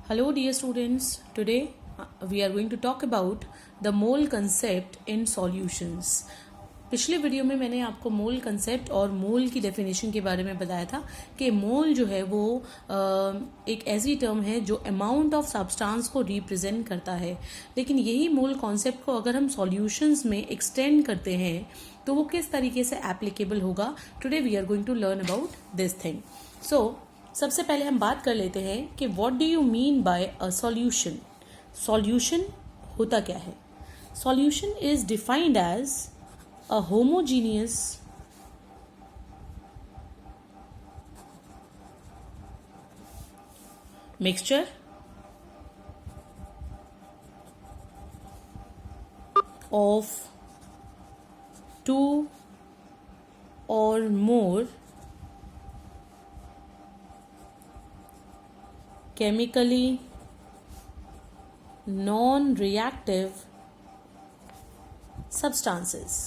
Hello dear students, today we are going to talk about the mole concept in solutions. पिछले video में मैंने आपको मोल concept और मोल की डेफिनेशन के बारे में बताया था कि मोल जो है वो एक ऐसी टर्म है जो अमाउंट ऑफ सब्सटेंस को रिप्रेजेंट करता है। लेकिन यही मोल कॉन्सेप्ट को अगर हम सॉल्यूशंस में एक्सटेंड करते हैं तो वो किस तरीके से एप्लीकेबल होगा, today we are going to learn about this thing. So सबसे पहले हम बात कर लेते हैं कि what do you mean by a solution. Solution होता क्या है? Solution is defined as a homogeneous mixture of two or more chemically non-reactive substances।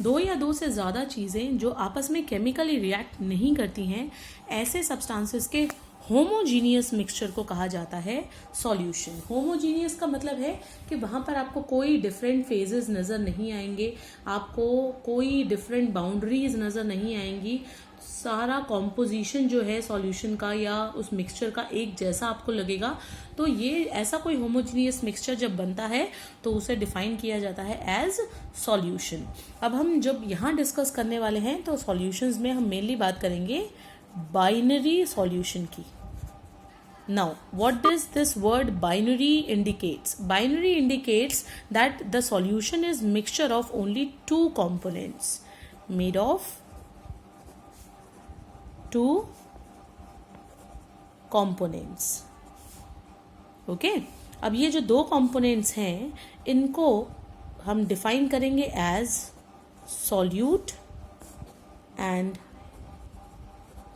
दो या दो से ज़्यादा चीज़ें जो आपस में केमिकली रिएक्ट नहीं करती हैं, ऐसे सब्सटेंसेस के होमोजीनियस मिक्सचर को कहा जाता है सॉल्यूशन। होमोजीनियस का मतलब है कि वहाँ पर आपको कोई डिफरेंट फेजेस नज़र नहीं आएंगे, आपको कोई डिफरेंट बाउंड्रीज नज़र नहीं आएंगी, सारा कॉम्पोजिशन जो है सॉल्यूशन का या उस मिक्सचर का एक जैसा आपको लगेगा। तो ये ऐसा कोई होमोजीनियस मिक्सचर जब बनता है तो उसे डिफाइन किया जाता है एज सॉल्यूशन। अब हम जब यहाँ डिस्कस करने वाले हैं तो सॉल्यूशंस में हम मेनली बात करेंगे बाइनरी सॉल्यूशन की। Now, what does this word binary indicates? Binary indicates that the solution is mixture of only two components made of two components. Okay? अब ये जो दो components हैं इनको हम define करेंगे as solute and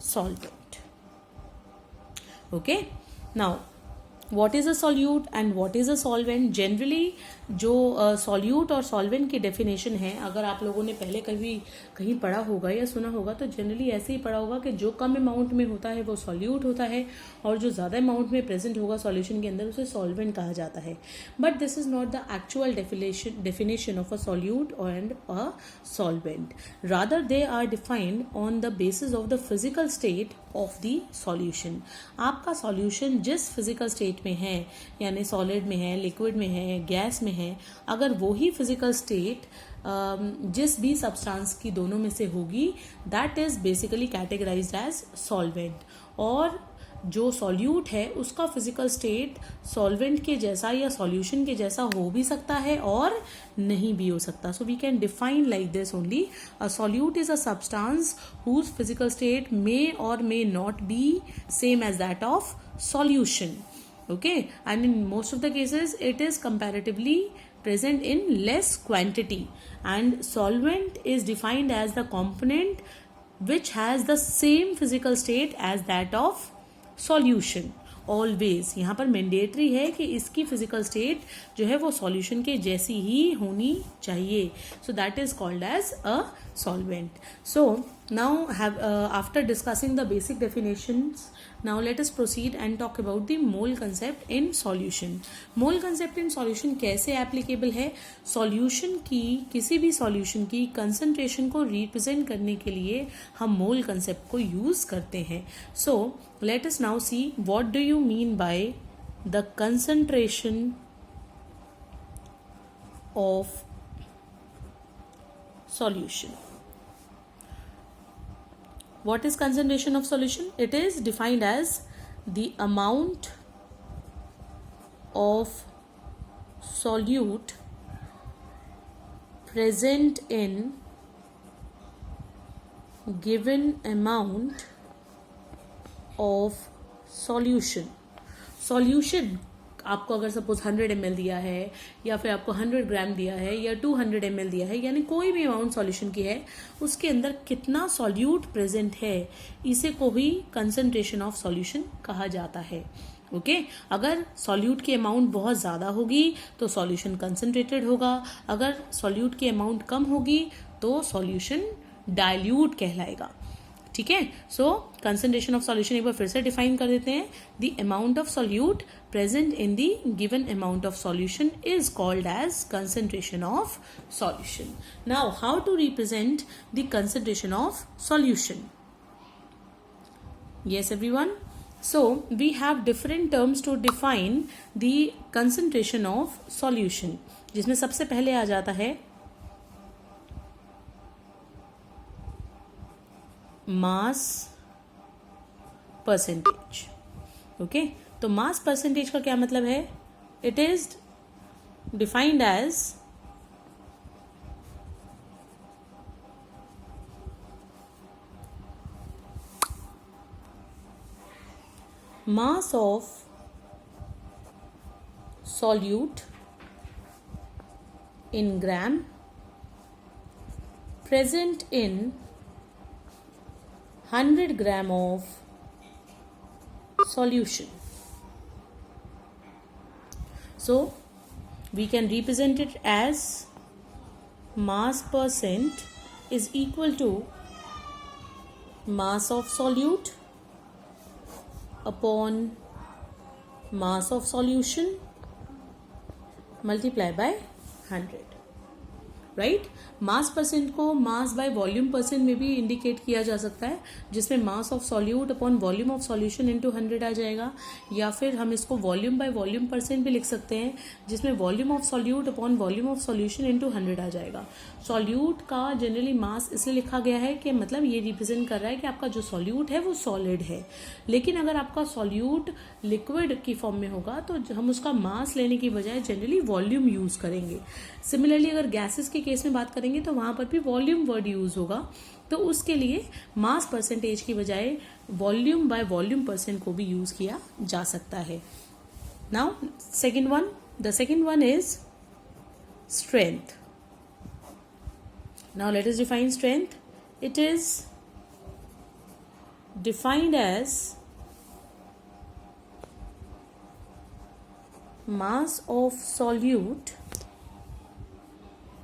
solvent. Okay? Now, what is a solute and what is a solvent? Generally जो solute और solvent की definition है, अगर आप लोगों ने पहले कहीं पढ़ा होगा या सुना होगा तो जनरली ऐसे ही पढ़ा होगा कि जो कम अमाउंट में होता है वो solute होता है और जो ज़्यादा अमाउंट में प्रेजेंट होगा सॉल्यूशन के अंदर उसे solvent कहा जाता है। But this is not the actual definition of a solute and a solvent. Rather they are defined on the basis of the physical state of the solution. आपका solution जिस physical state में है, यानी solid में है, liquid में है, gas में है, अगर वो ही फिजिकल स्टेट जिस भी सब्सटेंस की दोनों में से होगी, that is basically categorized as solvent. और जो सॉल्यूट है उसका फिजिकल स्टेट सॉल्वेंट के जैसा या सॉल्यूशन के जैसा हो भी सकता है और नहीं भी हो सकता। So we can define like this only, a solute is a substance whose physical state may or may not be same as that of solution. Okay, and in most of the cases it is comparatively present in less quantity, and solvent is defined as the component which has the same physical state as that of solution. Always यहाँ पर mandatory है कि इसकी physical state जो है वो solution के जैसी ही होनी चाहिए। So that is called as a solvent. So now have after discussing the basic definitions, now let us proceed and talk about the mole concept in solution. mole concept in solution कैसे applicable है? solution की, किसी भी solution की concentration को represent करने के लिए हम mole concept को use करते हैं। so let us now see what do you mean by the concentration of solution. What is concentration of solution? It is defined as the amount of solute present in given amount of solution. Solution आपको अगर suppose 100 ml दिया है या फिर आपको 100 ग्राम दिया है या 200 ml दिया है, यानी कोई भी अमाउंट सॉल्यूशन की है, उसके अंदर कितना सॉल्यूट प्रेजेंट है, इसे को ही कंसंट्रेशन ऑफ सॉल्यूशन कहा जाता है। ओके, अगर सॉल्यूट की अमाउंट बहुत ज़्यादा होगी तो सॉल्यूशन कंसंट्रेटेड होगा, अगर सॉल्यूट की अमाउंट कम होगी तो सॉल्यूशन डाइल्यूट कहलाएगा। ठीक है। सो कंसंट्रेशन ऑफ सॉल्यूशन एक बार फिर से डिफाइन कर देते हैं। The amount of solute present in the given amount of solution is called as concentration of solution. Now how to represent the concentration of solution? Yes, everyone. So we have different terms to define the concentration of solution, जिसमें सबसे पहले आ जाता है mass percentage. Okay, तो mass percentage का क्या मतलब है? It is defined as mass of solute in gram present in 100 gram of solution. So we can represent it as mass percent is equal to mass of solute upon mass of solution multiply by 100, right. Mass percent को mass by volume percent में भी indicate किया जा सकता है, जिसमें मास of solute upon volume of solution into 100 आ जाएगा, या फिर हम इसको वॉल्यूम बाय वॉल्यूम परसेंट भी लिख सकते हैं, जिसमें volume of solute upon volume of solution into 100 आ जाएगा। सॉल्यूट का जनरली मास इसलिए लिखा गया है कि मतलब ये रिप्रेजेंट कर रहा है कि आपका जो सॉल्यूट है वो सॉलिड है, लेकिन अगर आपका सॉल्यूट लिक्विड की फॉर्म में होगा तो हम उसका मास लेने की बजाय जनरली वॉल्यूम यूज करेंगे। सिमिलरली अगर गैसेस के केस में बात करेंगे तो वहां पर भी वॉल्यूम वर्ड यूज होगा, तो उसके लिए मास परसेंटेज की बजाय वॉल्यूम बाय वॉल्यूम परसेंट को भी यूज किया जा सकता है। Now the second one is strength. Now let us define strength. It is defined as mass of solute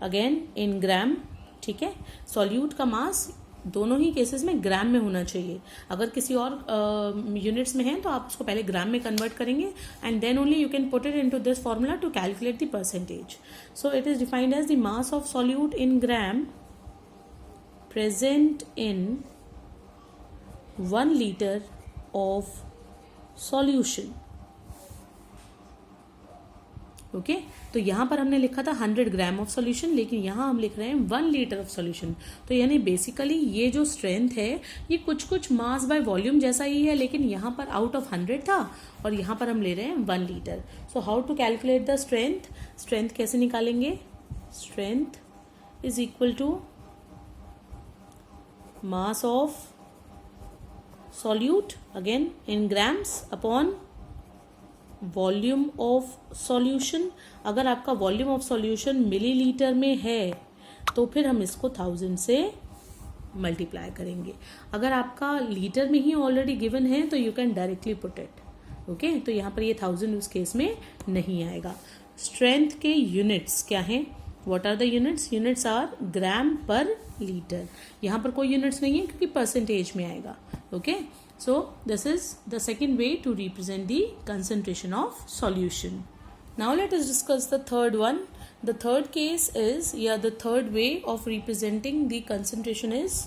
again in gram, ठीक है। सॉल्यूट का मास दोनों ही केसेस में ग्राम में होना चाहिए। अगर किसी और यूनिट्स में है तो आप उसको पहले ग्राम में कन्वर्ट करेंगे and then only you can put it into this formula to calculate the percentage. So it is defined as the mass of solute in gram present in 1 liter of solution. Okay, तो यहां पर हमने लिखा था 100 gram of solution, लेकिन यहां हम लिख रहे हैं 1 लीटर ऑफ सॉल्यूशन। तो यानी बेसिकली ये जो स्ट्रेंथ है ये कुछ मास बाय वॉल्यूम जैसा ही है, लेकिन यहां पर आउट ऑफ 100 था और यहां पर हम ले रहे हैं 1 litre. So how to calculate the strength? Strength कैसे निकालेंगे? Strength is equal to mass of solute again in grams upon volume of solution. अगर आपका वॉल्यूम ऑफ सॉल्यूशन मिलीलीटर में है तो फिर हम इसको 1000 से मल्टीप्लाई करेंगे। अगर आपका लीटर में ही ऑलरेडी गिवन है तो you can directly put it. Okay, तो यहाँ पर ये 1000 उस केस में नहीं आएगा। स्ट्रेंथ के यूनिट्स क्या हैं? What are the units? Units are gram per litre. यहाँ पर कोई यूनिट्स नहीं है क्योंकि परसेंटेज में आएगा। Okay, so this is the second way to represent the concentration of solution. Now let us discuss the third one. The third case is, the third way of representing the concentration is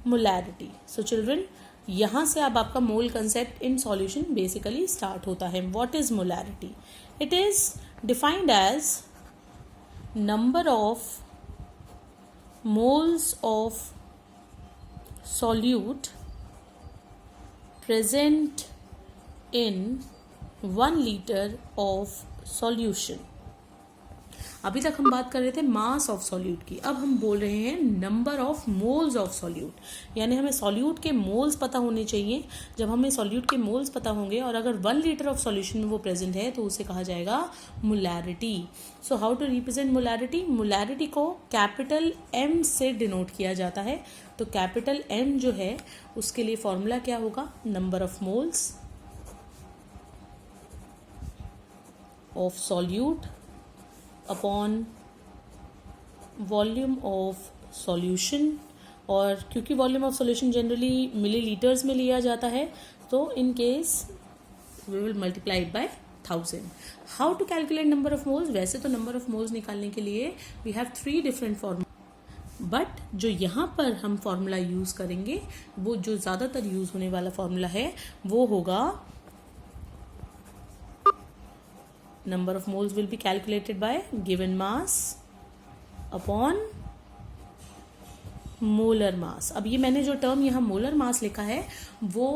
molarity. So children, यहाँ से अब आपका mole concept in solution basically start होता है। What is molarity? It is defined as number of moles of solute present in 1 liter of solution। अभी तक हम बात कर रहे थे मास ऑफ सॉल्यूट की, अब हम बोल रहे हैं number of moles of solute. यानी हमें सॉल्यूट के मोल्स पता होने चाहिए। जब हमें सॉल्यूट के मोल्स पता होंगे और अगर 1 लीटर ऑफ सॉल्यूशन में वो प्रेजेंट है तो उसे कहा जाएगा molarity. So how to represent molarity? Molarity को कैपिटल M से डिनोट किया जाता है। तो कैपिटल M जो है उसके लिए फॉर्मूला क्या होगा? Number of moles of solute upon volume of solution, और क्योंकि volume of solution generally millilitres में लिया जाता है, तो in case we will multiply it by 1000. How to calculate number of moles? वैसे तो नंबर ऑफ मोल्स निकालने के लिए we have 3 different formula, but जो यहाँ पर हम फॉर्मूला यूज करेंगे, वो जो ज्यादातर यूज होने वाला फॉर्मूला है, वो होगा number of moles will be calculated by given mass upon molar mass. अब ये मैंने जो टर्म यहाँ मोलर मास लिखा है, वो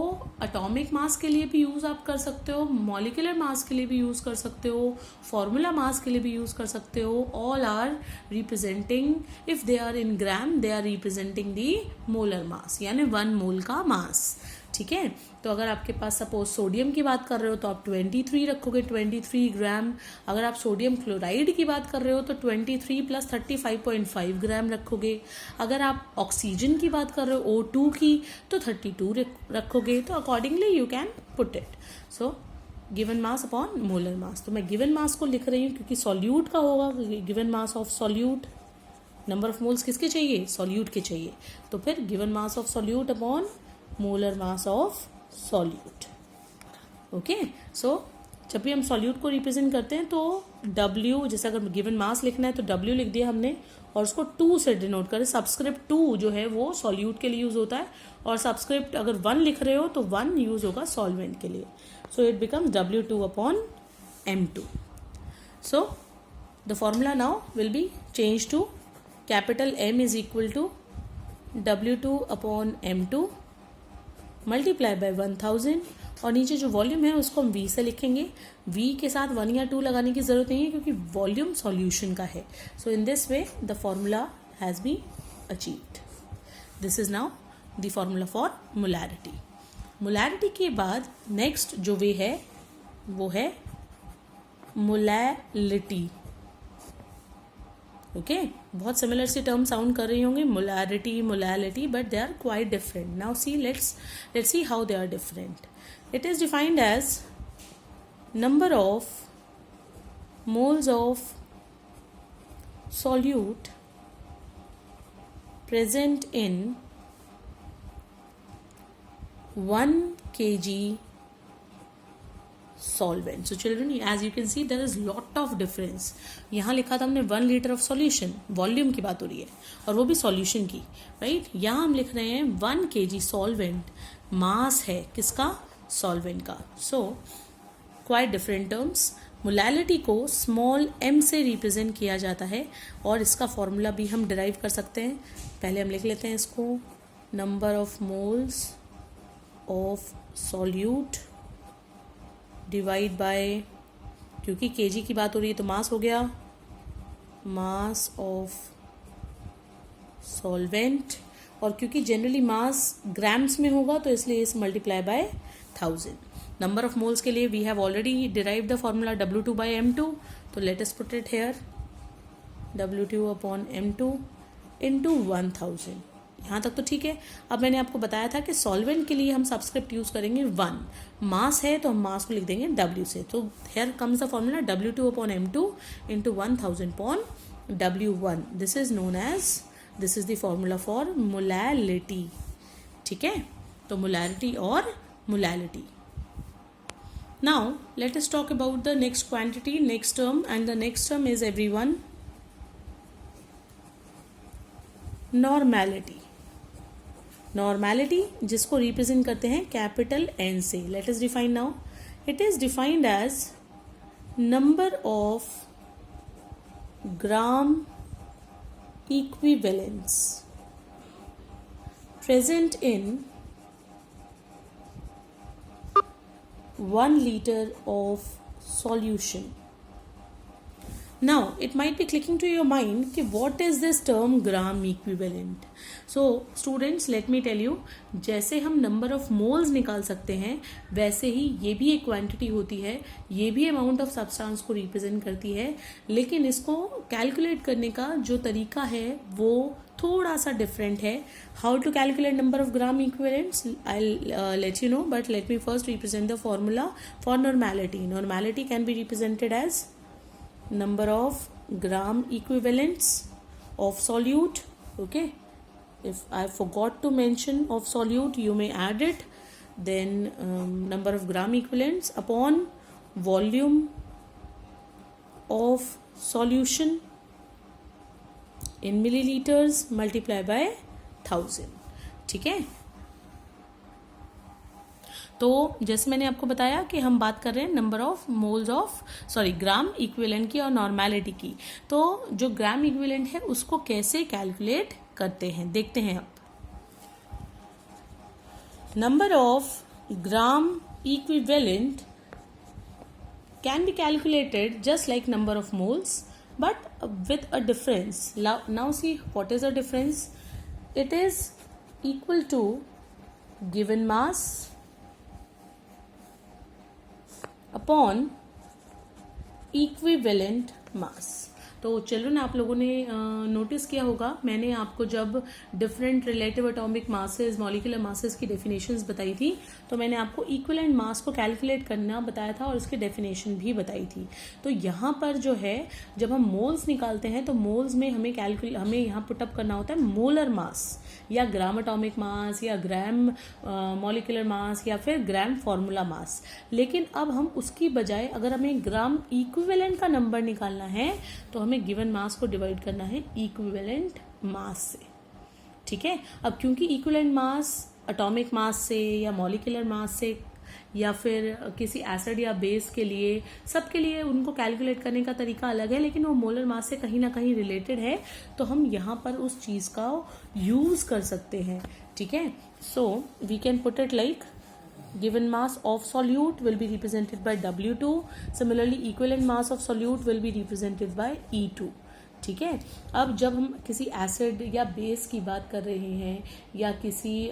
एटॉमिक मास के लिए भी यूज आप कर सकते हो, मॉलिक्यूलर मास के लिए भी यूज कर सकते हो, फॉर्मूला मास के लिए भी यूज कर सकते हो. All are representing, if they are in gram, they are representing the molar mass, यानी 1 मोल का मास. ठीक है, तो अगर आपके पास सपोज सोडियम की बात कर रहे हो तो आप 23 रखोगे, 23 ग्राम. अगर आप सोडियम क्लोराइड की बात कर रहे हो तो 23 प्लस 35.5 ग्राम रखोगे. अगर आप ऑक्सीजन की बात कर रहे हो O2 की, तो 32 रखोगे. तो accordingly you can put it. So given mass upon molar मास. तो मैं गिवन मास को लिख रही हूँ क्योंकि सॉल्यूट का होगा. Given mass of solute, number of moles किसके चाहिए? सॉल्यूट के चाहिए. तो फिर given mass of solute upon molar mass of solute. Okay, so जब भी हम सॉल्यूट को रिप्रेजेंट करते हैं तो W, जैसे अगर गिवन मास लिखना है तो W लिख दिया हमने और उसको 2 से डिनोट करें. सबस्क्रिप्ट 2 जो है वो सॉल्यूट के लिए यूज होता है, और सबस्क्रिप्ट अगर 1 लिख रहे हो तो 1 यूज होगा सॉल्वेंट के लिए. So it becomes W2 upon M2. So the formula now will be change to capital M is equal to W2 upon M2 multiply by 1000, और नीचे जो वॉल्यूम है उसको हम V से लिखेंगे. V के साथ 1 या 2 लगाने की जरूरत नहीं है क्योंकि वॉल्यूम सॉल्यूशन का है. So in this way the formula has been achieved. This is now the formula for molarity. Molarity के बाद नेक्स्ट जो वे है वो है मोलैलिटी. ओके, बहुत सिमिलर से टर्म साउंड कर रही होंगे, molarity, molality, but they are quite different. Now see let's see how they are different. It is defined as number of moles of solute present in 1 kg solvent. So children, as you can see there is lot of difference. यहाँ लिखा था हमने 1 litre of solution, volume की बात हो रही है और वो भी सॉल्यूशन की, राइट. यहाँ हम लिख रहे हैं 1 kg सॉल्वेंट, मास है किसका? सॉल्वेंट का. So quite different terms. Molality को स्मॉल m से रिप्रेजेंट किया जाता है और इसका फॉर्मूला भी हम डिराइव कर सकते हैं. पहले हम लिख लेते हैं इसको, number of moles of solute divide by, क्योंकि केजी की बात हो रही है तो मास हो गया, मास ऑफ सॉल्वेंट, और क्योंकि जनरली मास ग्राम्स में होगा तो इसलिए इस multiply by 1000. Number of moles के लिए we have already derive the formula W2 by M2. तो let us put it here, W2 upon M2 into 1000. यहाँ तक तो ठीक है. अब मैंने आपको बताया था कि सॉल्वेंट के लिए हम सबस्क्रिप्ट यूज करेंगे 1, मास है तो हम मास को लिख देंगे W से. तो here comes the formula W2 upon M2 into 1000 upon W1. This is known as, this is the formula for molality. ठीक है, तो मोलैरिटी और molality. Now let us talk about the next quantity, next term, and the next term is everyone normality. Normality जिसको represent करते हैं capital N से. Let us define now. It is defined as number of gram equivalents present in 1 liter of solution. Now it might be clicking to your mind कि what is this term gram equivalent. So students, let me tell you, जैसे हम number of moles निकाल सकते हैं वैसे ही ये भी एक quantity होती है, ये भी amount of substance को represent करती है, लेकिन इसको calculate करने का जो तरीका है वो थोड़ा सा डिफरेंट है. How to calculate number of gram equivalents, I let you know, but let me first represent the formula for normality. Normality can be represented as number of gram equivalents of solute, okay, if I forgot to mention of solute, you may add it. Then number of gram equivalents upon volume of solution in milliliters multiply by 1000. ठीक है, तो जैसे मैंने आपको बताया कि हम बात कर रहे हैं number of moles of gram equivalent की और नॉर्मेलिटी की। तो जो ग्राम इक्विवेलेंट है उसको कैसे कैलकुलेट करते हैं देखते हैं अब। Number of gram equivalent can be calculated just like number of moles but with a difference. Now see what is the difference. It is equal to given mass upon equivalent mass. तो children आप लोगों ने notice किया होगा, मैंने आपको जब different relative atomic masses, molecular masses की डेफिनेशंस बताई थी, तो मैंने आपको इक्विवेलेंट मास को कैलकुलेट करना बताया था और उसकी डेफिनेशन भी बताई थी। तो यहाँ पर जो है जब हम मोल्स निकालते हैं तो मोल्स में हमें यहाँ पुटअप करना होता है मोलर मास या ग्राम एटॉमिक मास या ग्राम मॉलिक्यूलर मास या फिर ग्राम फॉर्मूला मास। लेकिन अब हम उसकी बजाय अगर हमें ग्राम इक्विवेलेंट का नंबर निकालना है तो हमें गिवन मास को डिवाइड करना है इक्विवेलेंट मास से। ठीक है, अब क्योंकि इक्विवेलेंट मास एटॉमिक मास से या मॉलिक्यूलर मास से या फिर किसी एसिड या बेस के लिए, सबके लिए उनको कैलकुलेट करने का तरीका अलग है, लेकिन वो मोलर मास से कहीं ना कहीं रिलेटेड है, तो हम यहाँ पर उस चीज़ का यूज कर सकते हैं। ठीक है, so we can put it like given mass of solute will be represented by W2. Similarly equivalent mass of solute will be represented by E2. ठीक है, अब जब हम किसी एसिड या बेस की बात कर रहे हैं या किसी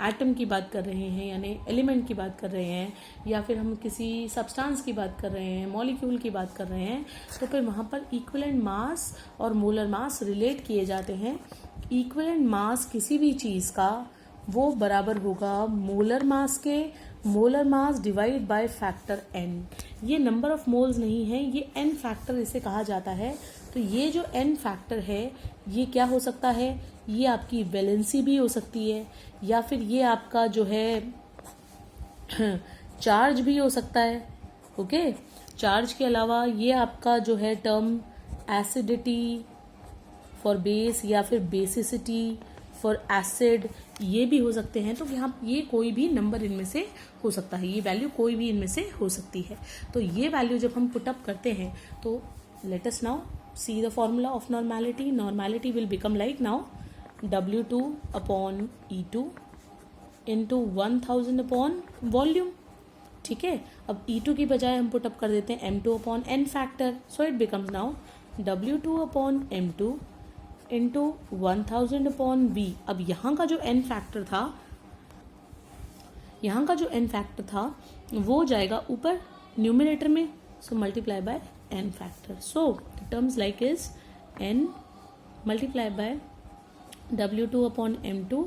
एटम की बात कर रहे हैं यानी एलिमेंट की बात कर रहे हैं या फिर हम किसी सब्सटेंस की बात कर रहे हैं, मॉलिक्यूल की बात कर रहे हैं, तो फिर वहाँ पर इक्विवेलेंट मास और मोलर मास रिलेट किए जाते हैं। इक्विवेलेंट मास किसी भी चीज़ का वो बराबर होगा मोलर मास के, molar mass divide by factor n। ये नंबर ऑफ मोल्स नहीं है, ये n फैक्टर इसे कहा जाता है। तो ये जो n फैक्टर है ये क्या हो सकता है, ये आपकी वैलेंसी भी हो सकती है या फिर ये आपका जो है चार्ज भी हो सकता है। ओके, चार्ज के अलावा ये आपका जो है टर्म एसिडिटी फॉर बेस या फिर बेसिसिटी फॉर एसिड, ये भी हो सकते हैं। तो यहाँ ये कोई भी नंबर इनमें से हो सकता है, ये वैल्यू कोई भी इनमें से हो सकती है। तो ये वैल्यू जब हम पुट अप करते हैं तो let us now see the formula of normality. Normality will become like now W2 upon E2 into 1000 upon volume. ठीक है, अब E2 की बजाय हम पुट अप कर देते हैं M2 upon n factor. So it becomes now W2 upon M2 into 1000 upon V। अब यहाँ का जो n फैक्टर था, वो जाएगा ऊपर न्यूमिनेटर में, so multiply by n factor. So the terms like is n multiply by W2 upon M2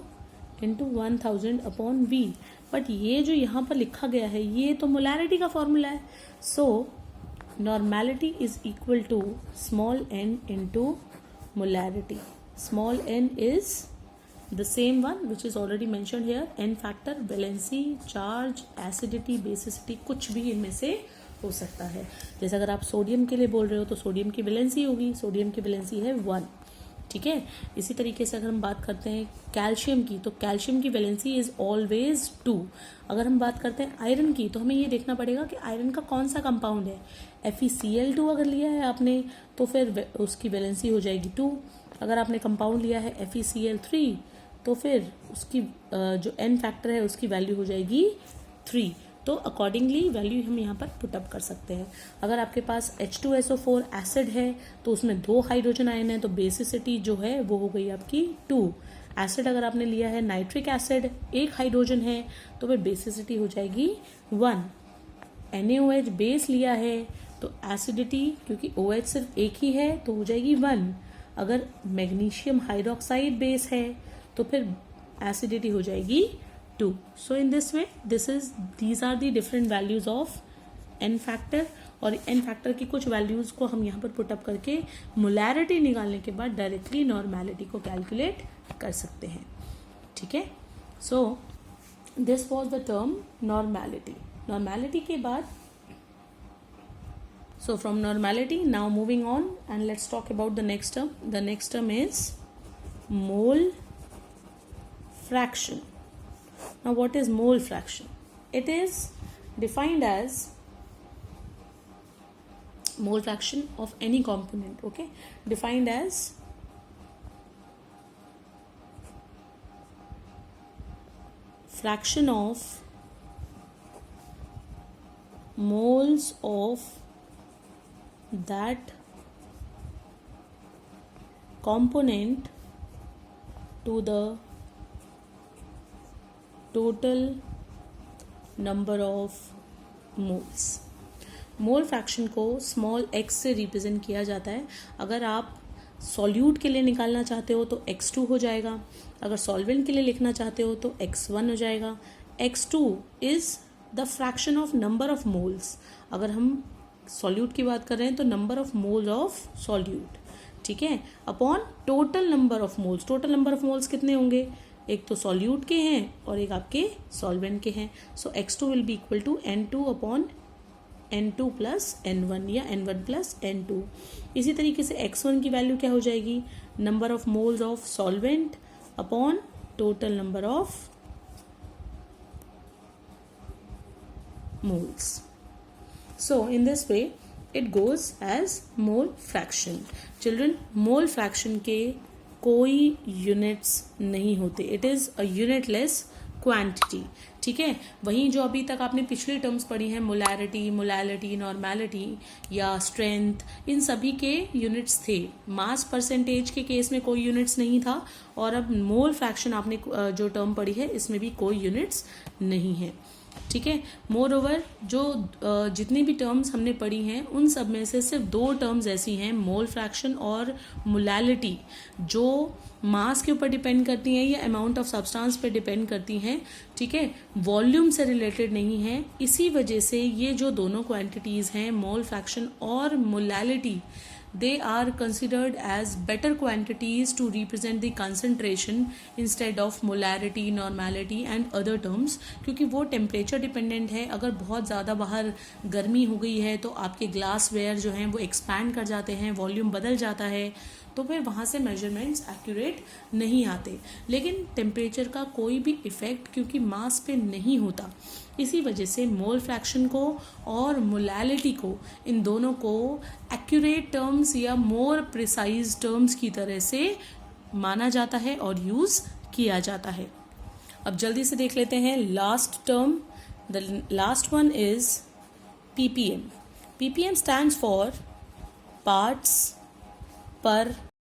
into 1000 upon V। But ये जो यहाँ पर लिखा गया है ये तो मोलैरिटी का फॉर्मूला है। So normality is equal to small n into molarity. Small n is the same one which is already mentioned here, n factor, valency, charge, acidity, basicity, कुछ भी इनमें से हो सकता है। जैसे अगर आप सोडियम के लिए बोल रहे हो तो सोडियम की वैलेंसी होगी, सोडियम की वैलेंसी है 1। ठीक है, इसी तरीके से अगर हम बात करते हैं कैल्शियम की तो कैल्शियम की वैलेंसी इज ऑलवेज 2। अगर हम बात करते हैं आयरन की तो हमें ये देखना पड़ेगा कि आयरन का कौन सा कंपाउंड है। FeCl2 अगर लिया है आपने तो फिर उसकी वैलेंसी हो जाएगी 2। अगर आपने कंपाउंड लिया है FeCl3 तो फिर उसकी जो n फैक्टर है उसकी वैल्यू हो जाएगी 3। तो अकॉर्डिंगली वैल्यू हम यहाँ पर पुटअप कर सकते हैं। अगर आपके पास H2SO4 एसिड है तो उसमें 2 हाइड्रोजन आयन है तो बेसिसिटी जो है वो हो गई आपकी 2। एसिड अगर आपने लिया है नाइट्रिक एसिड, 1 हाइड्रोजन है तो फिर बेसिसिटी हो जाएगी 1। NaOH बेस लिया है तो एसिडिटी क्योंकि OH सिर्फ एक ही है तो हो जाएगी 1। अगर मैग्नीशियम हाइड्रोक्साइड बेस है तो फिर एसिडिटी हो जाएगी 2. So in this way these are the different values of N factor, और एन फैक्टर की कुछ वैल्यूज़ को हम यहाँ पर पुटअप करके मोलैरिटी निकालने के बाद डायरेक्टली नॉर्मेलिटी को कैलकुलेट कर सकते हैं. ठीक है. So this was the term normality. Normality के बाद, so from normality now moving on and let's talk about the next term. The next term is mole fraction. Now what is mole fraction? It is defined as mole fraction of any component, okay, defined as fraction of moles of that component to the total number of moles. Mole fraction को small x से represent किया जाता है. अगर आप solute के लिए निकालना चाहते हो तो x2 हो जाएगा, अगर सॉल्वेंट के लिए लिखना चाहते हो तो x1 हो जाएगा. x2 is the fraction of number of moles. अगर हम सॉल्यूट की बात कर रहे हैं तो number of moles of solute, ठीक है, upon total number of moles. Total number of moles कितने होंगे? एक तो सॉल्यूट के हैं और एक आपके सॉल्वेंट के हैं. So x2 will be equal to n2 upon n2 plus n1 या n1 प्लस n2. इसी तरीके से x1 की वैल्यू क्या हो जाएगी? Number of moles of solvent upon total number of moles. So in this way it goes as mole fraction. Children, mole fraction के कोई units नहीं होते. It is a unitless quantity. ठीक है. वहीं जो अभी तक आपने पिछली टर्म्स पढ़ी हैं, मोलैरिटी, मोलैलिटी, नॉर्मेलिटी या स्ट्रेंथ, इन सभी के यूनिट्स थे. मास परसेंटेज के केस में कोई यूनिट्स नहीं था, और अब मोल फ्रैक्शन आपने जो टर्म पढ़ी है इसमें भी कोई यूनिट्स नहीं है. ठीक है. मोर ओवर जो जितनी भी टर्म्स हमने पढ़ी हैं उन सब में से सिर्फ दो टर्म्स ऐसी हैं, मोल फ्रैक्शन और मोलैलिटी, जो मास के ऊपर डिपेंड करती हैं या अमाउंट ऑफ सब्सटेंस पे डिपेंड करती हैं. ठीक है. वॉल्यूम से रिलेटेड नहीं है. इसी वजह से ये जो दोनों क्वांटिटीज़ हैं, मोल फ्रैक्शन और molality, they are considered as better quantities to represent the concentration instead of molarity, normality and other terms. क्योंकि वो टेम्परेचर डिपेंडेंट है. अगर बहुत ज़्यादा बाहर गर्मी हो गई है तो आपके ग्लास वेयर जो हैं वो एक्सपैंड कर जाते हैं, वॉल्यूम बदल जाता है, तो फिर वहाँ से मेजरमेंट्स एक्यूरेट नहीं आते. लेकिन टेम्परेचर का कोई भी इफ़ेक्ट क्योंकि मास पे नहीं होता, इसी वजह से मोल फ्रैक्शन को और मोलैलिटी को, इन दोनों को एक्यूरेट टर्म्स या मोर प्रिसाइज टर्म्स की तरह से माना जाता है और यूज़ किया जाता है. अब जल्दी से देख लेते हैं last term. The last one is ppm. ppm stands for parts per